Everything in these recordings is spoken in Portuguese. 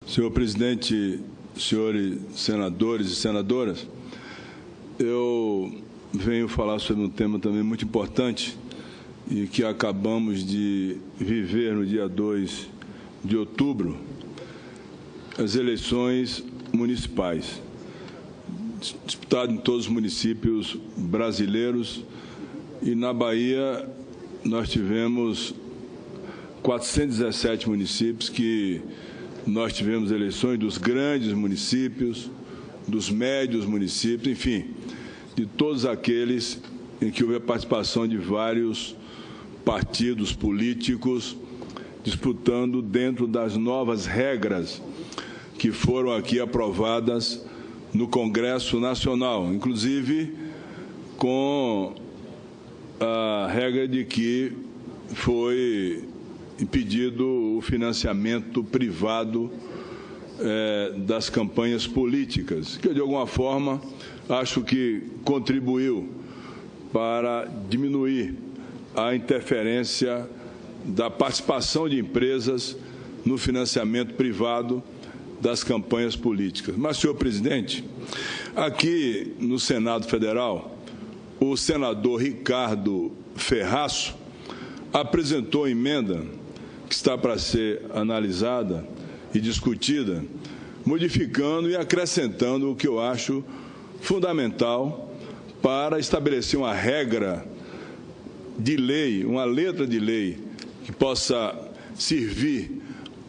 Senhor presidente, senhores senadores e senadoras, eu venho falar sobre um tema também muito importante e que acabamos de viver no dia 2 de outubro, as eleições municipais, disputadas em todos os municípios brasileiros, e na Bahia nós tivemos 417 municípios que nós tivemos eleições dos grandes municípios, dos médios municípios, enfim, de todos aqueles em que houve a participação de vários partidos políticos disputando dentro das novas regras que foram aqui aprovadas no Congresso Nacional, inclusive com a regra de que foi impedido o financiamento privado das campanhas políticas, que, de alguma forma, acho que contribuiu para diminuir a interferência da participação de empresas no financiamento privado das campanhas políticas. Mas, senhor presidente, aqui no Senado Federal, o senador Ricardo Ferraço apresentou emenda que está para ser analisada e discutida, modificando e acrescentando o que eu acho fundamental para estabelecer uma regra de lei, uma letra de lei que possa servir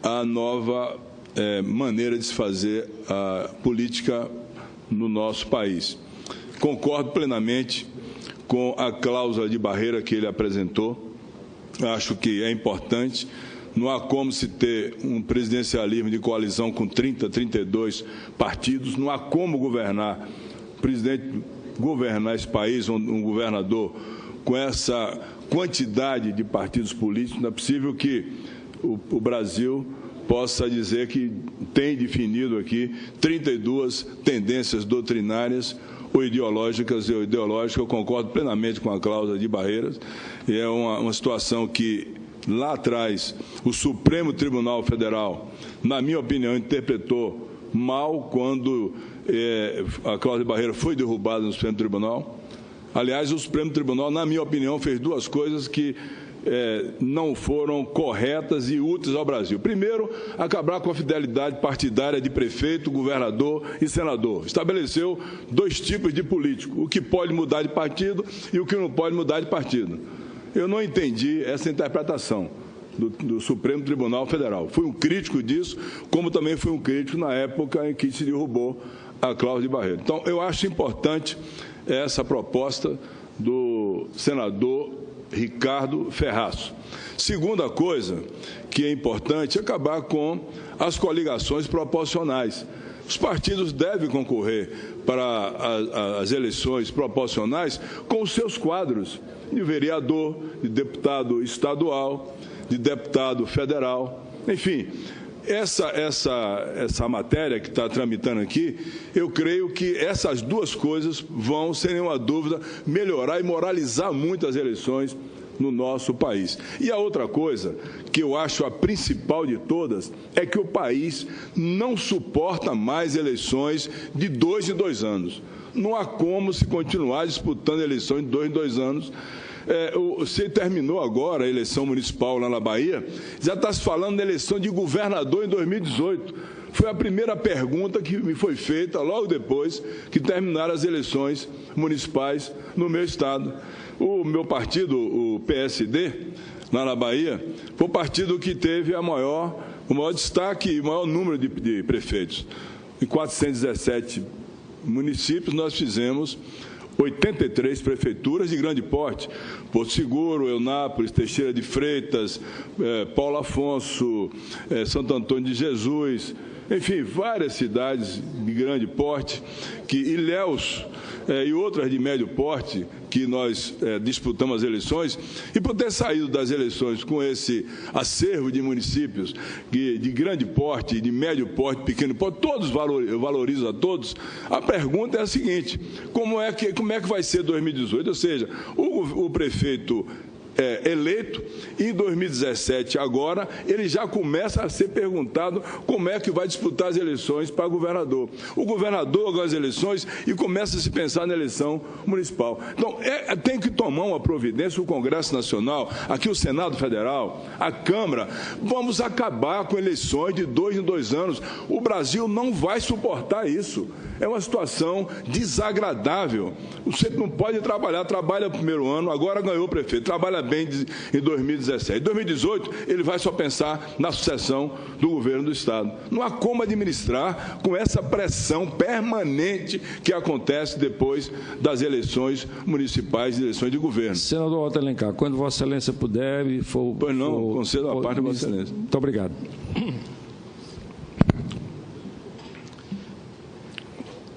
à nova maneira de se fazer a política no nosso país. Concordo plenamente com a cláusula de barreira que ele apresentou. Acho que é importante. Não há como se ter um presidencialismo de coalizão com 30, 32 partidos. Não há como governar, o presidente governar esse país, um governador, com essa quantidade de partidos políticos. Não é possível que o Brasil possa dizer que tem definido aqui 32 tendências doutrinárias ou ideológicas. Eu concordo plenamente com a cláusula de barreiras. E é uma situação que, lá atrás, o Supremo Tribunal Federal, na minha opinião, interpretou mal quando a cláusula de barreira foi derrubada no Supremo Tribunal. Aliás, o Supremo Tribunal, na minha opinião, fez duas coisas que não foram corretas e úteis ao Brasil. Primeiro, acabar com a fidelidade partidária de prefeito, governador e senador. Estabeleceu dois tipos de político, o que pode mudar de partido e o que não pode mudar de partido. Eu não entendi essa interpretação do Supremo Tribunal Federal. Fui um crítico disso, como também fui um crítico na época em que se derrubou a cláusula de barreira. Então, eu acho importante essa proposta do senador Ricardo Ferraço. Segunda coisa que é importante é acabar com as coligações proporcionais. Os partidos devem concorrer para as eleições proporcionais com os seus quadros de vereador, de deputado estadual, de deputado federal, enfim. Essa matéria que está tramitando aqui, eu creio que essas duas coisas vão, sem nenhuma dúvida, melhorar e moralizar muito as eleições no nosso país. E a outra coisa, que eu acho a principal de todas, é que o país não suporta mais eleições de 2 em 2 anos. Não há como se continuar disputando eleições de 2 em 2 anos. Se terminou agora a eleição municipal lá na Bahia, já está se falando da eleição de governador em 2018. Foi a primeira pergunta que me foi feita logo depois que terminaram as eleições municipais no meu estado. O meu partido, o PSD, lá na Bahia, foi o partido que teve o maior destaque e o maior número de prefeitos. Em 417 municípios, nós fizemos 83 prefeituras de grande porte: Porto Seguro, Eunápolis, Teixeira de Freitas, Paulo Afonso, Santo Antônio de Jesus, enfim, várias cidades de grande porte, Ilhéus e outras de médio porte, que nós disputamos as eleições. E por ter saído das eleições com esse acervo de municípios de grande porte, de médio porte, pequeno porte, todos eu valorizo a todos, a pergunta é a seguinte: como é que vai ser 2018? Ou seja, o prefeito eleito, e em 2017, agora, ele já começa a ser perguntado como é que vai disputar as eleições para governador. O governador ganha as eleições e começa a se pensar na eleição municipal. Então, tem que tomar uma providência, o Congresso Nacional, aqui o Senado Federal, a Câmara. Vamos acabar com eleições de 2 em 2 anos. O Brasil não vai suportar isso. É uma situação desagradável. Você não pode trabalha o primeiro ano, agora ganhou o prefeito, trabalha bem em 2017. Em 2018, ele vai só pensar na sucessão do governo do Estado. Não há como administrar com essa pressão permanente que acontece depois das eleições municipais e eleições de governo. Senador Otto Alencar, quando Vossa Excelência puder e for... Pois não, concedo a parte de Vossa Excelência. Muito obrigado.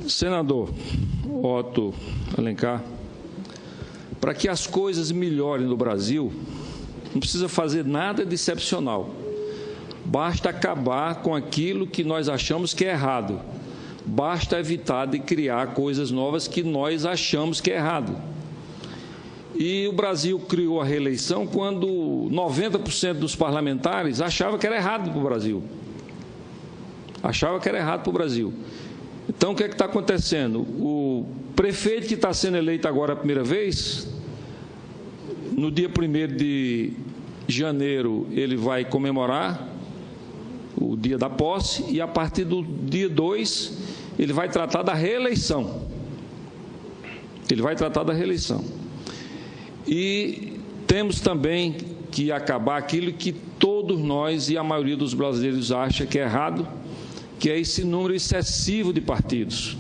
Senador Otto Alencar, para que as coisas melhorem no Brasil, não precisa fazer nada de excepcional. Basta acabar com aquilo que nós achamos que é errado. Basta evitar de criar coisas novas que nós achamos que é errado. E o Brasil criou a reeleição quando 90% dos parlamentares achavam que era errado para o Brasil. Achavam que era errado para o Brasil. Então, o que é que está acontecendo? O prefeito que está sendo eleito agora a primeira vez, no dia 1º de janeiro, ele vai comemorar o dia da posse e, a partir do dia 2, ele vai tratar da reeleição. Ele vai tratar da reeleição. E temos também que acabar aquilo que todos nós e a maioria dos brasileiros acha que é errado, que é esse número excessivo de partidos.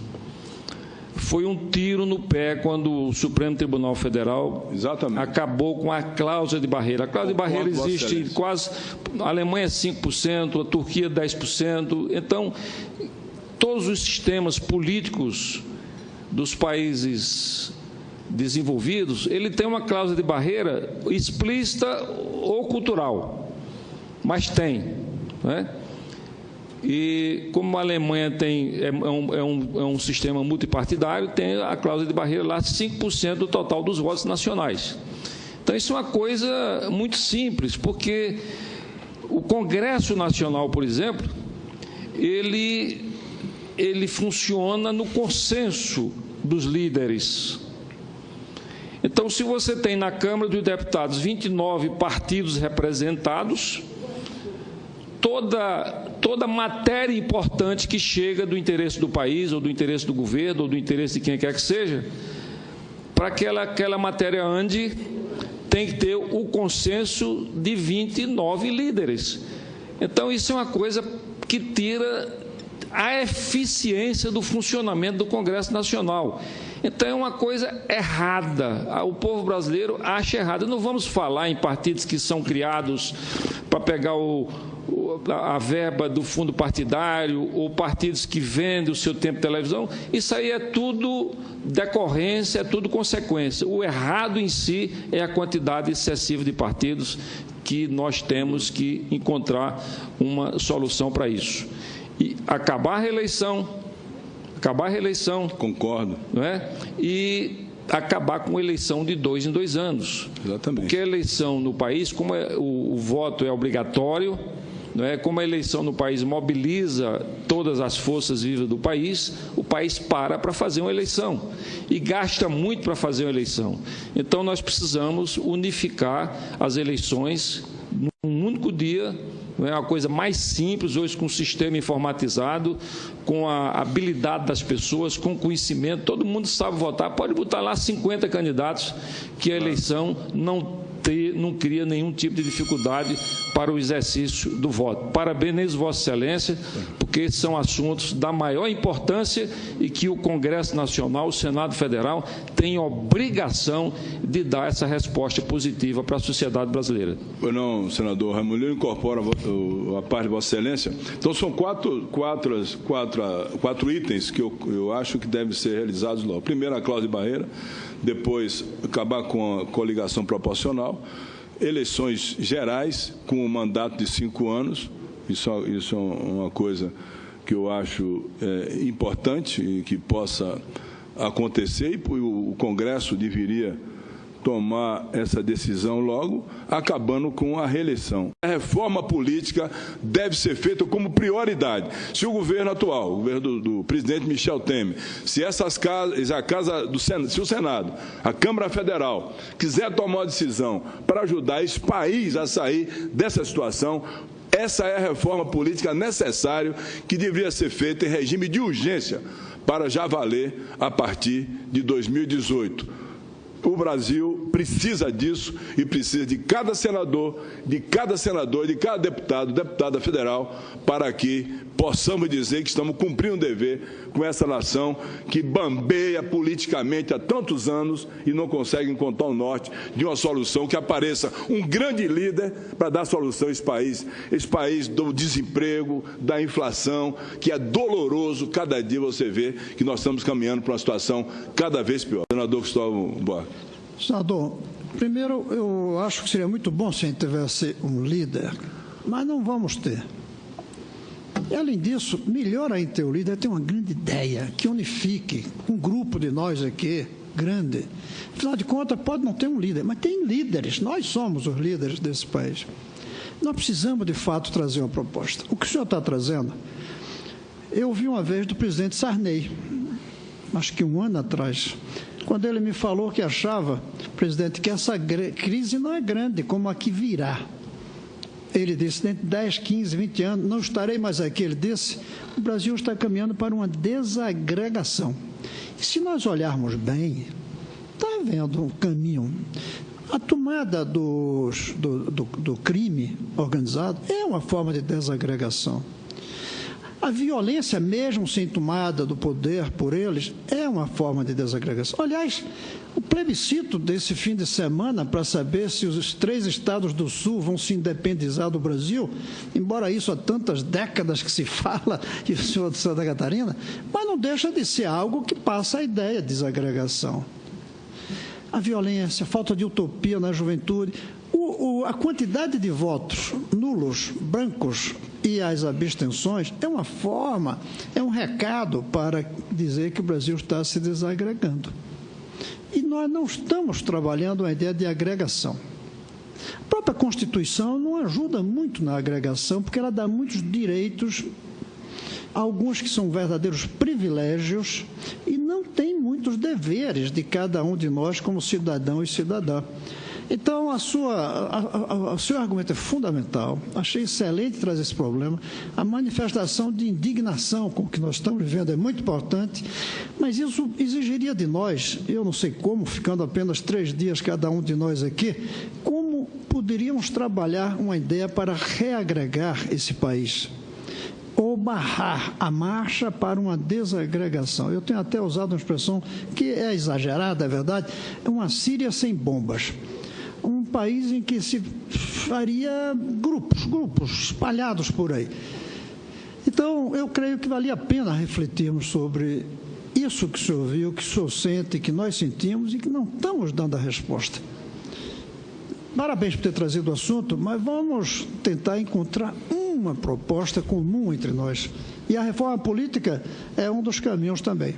Foi um tiro no pé quando o Supremo Tribunal Federal acabou com a cláusula de barreira. A cláusula de barreira existe quase... A Alemanha 5%, a Turquia 10%. Então, todos os sistemas políticos dos países desenvolvidos, ele tem uma cláusula de barreira explícita ou cultural, mas tem, né? E como a Alemanha é um sistema multipartidário, tem a cláusula de barreira lá, 5% do total dos votos nacionais. Então, isso é uma coisa muito simples, porque o Congresso Nacional, por exemplo, ele funciona no consenso dos líderes. Então, se você tem na Câmara dos Deputados 29 partidos representados, toda matéria importante que chega do interesse do país, ou do interesse do governo, ou do interesse de quem quer que seja, para que aquela matéria ande, tem que ter o consenso de 29 líderes. Então, isso é uma coisa que tira a eficiência do funcionamento do Congresso Nacional. Então, é uma coisa errada. O povo brasileiro acha errado. Não vamos falar em partidos que são criados para pegar a verba do fundo partidário, ou partidos que vendem o seu tempo de televisão. Isso aí é tudo decorrência, é tudo consequência. O errado em si é a quantidade excessiva de partidos, que nós temos que encontrar uma solução para isso. E acabar a reeleição, concordo, não é? E acabar com a eleição de 2 em 2 anos. Exatamente. Porque a eleição no país, como o voto é obrigatório, não é? Como a eleição no país mobiliza todas as forças vivas do país, o país para fazer uma eleição e gasta muito para fazer uma eleição. Então, nós precisamos unificar as eleições num único dia. Não é uma coisa mais simples, hoje, com o sistema informatizado, com a habilidade das pessoas, com conhecimento, todo mundo sabe votar. Pode botar lá 50 candidatos, que a eleição não cria nenhum tipo de dificuldade para o exercício do voto. Parabenizo Vossa Excelência, porque são assuntos da maior importância e que o Congresso Nacional, o Senado Federal, tem obrigação de dar essa resposta positiva para a sociedade brasileira. Pois não, senador Raimundo, eu incorporo a parte de Vossa Excelência. Então, são quatro itens que eu acho que devem ser realizados logo. Primeiro, a cláusula de barreira. Depois, acabar com a coligação proporcional, eleições gerais com um mandato de 5 anos, isso é uma coisa que eu acho importante e que possa acontecer, e o Congresso deveria tomar essa decisão logo, acabando com a reeleição. A reforma política deve ser feita como prioridade. Se o governo atual, o governo do presidente Michel Temer, se o Senado, a Câmara Federal, quiser tomar uma decisão para ajudar esse país a sair dessa situação, essa é a reforma política necessária que deveria ser feita em regime de urgência para já valer a partir de 2018. O Brasil precisa disso e precisa de cada senador, de cada deputado, deputada federal, para que possamos dizer que estamos cumprindo um dever com essa nação que bambeia politicamente há tantos anos e não consegue encontrar o norte de uma solução que apareça um grande líder para dar solução a esse país do desemprego, da inflação, que é doloroso. Cada dia você vê que nós estamos caminhando para uma situação cada vez pior. Senador Cristóvão Buarque. Senador, primeiro, eu acho que seria muito bom se a gente tivesse um líder, mas não vamos ter. E, além disso, melhor ainda ter o líder, ter uma grande ideia, que unifique um grupo de nós aqui, grande. Afinal de contas, pode não ter um líder, mas tem líderes, nós somos os líderes desse país. Nós precisamos, de fato, trazer uma proposta. O que o senhor está trazendo, eu ouvi uma vez do presidente Sarney, acho que 1 ano atrás, quando ele me falou que achava, presidente, que essa crise não é grande como a que virá. Ele disse, dentro de 10, 15, 20 anos, não estarei mais aqui. Ele disse, o Brasil está caminhando para uma desagregação. E se nós olharmos bem, está havendo um caminho. A tomada do crime organizado é uma forma de desagregação. A violência, mesmo sem tomada do poder por eles, é uma forma de desagregação. Aliás, o plebiscito desse fim de semana para saber se os 3 estados do Sul vão se independizar do Brasil, embora isso há tantas décadas que se fala, e o senhor de Santa Catarina, mas não deixa de ser algo que passa a ideia de desagregação. A violência, a falta de utopia na juventude, a quantidade de votos nulos, brancos e as abstenções é uma forma, é um recado para dizer que o Brasil está se desagregando. E nós não estamos trabalhando a ideia de agregação. A própria Constituição não ajuda muito na agregação, porque ela dá muitos direitos, alguns que são verdadeiros privilégios, e não tem muitos deveres de cada um de nós como cidadão e cidadã. Então, o seu argumento é fundamental. Achei excelente trazer esse problema. A manifestação de indignação com o que nós estamos vivendo é muito importante, mas isso exigiria de nós, eu não sei como, ficando apenas 3 dias cada um de nós aqui, como poderíamos trabalhar uma ideia para reagregar esse país, ou barrar a marcha para uma desagregação. Eu tenho até usado uma expressão que é exagerada, é verdade, é uma Síria sem bombas. Um país em que se faria grupos espalhados por aí. Então, eu creio que valia a pena refletirmos sobre isso que o senhor viu, que o senhor sente, que nós sentimos e que não estamos dando a resposta. Parabéns por ter trazido o assunto, mas vamos tentar encontrar uma proposta comum entre nós. E a reforma política é um dos caminhos também.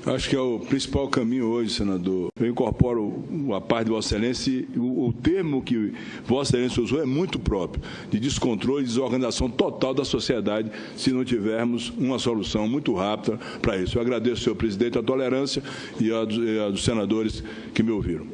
Acho que é o principal caminho hoje, senador. Eu incorporo a parte de Vossa Excelência e o termo que Vossa Excelência usou é muito próprio, de descontrole e desorganização total da sociedade, se não tivermos uma solução muito rápida para isso. Eu agradeço, senhor presidente, a tolerância e a dos senadores que me ouviram.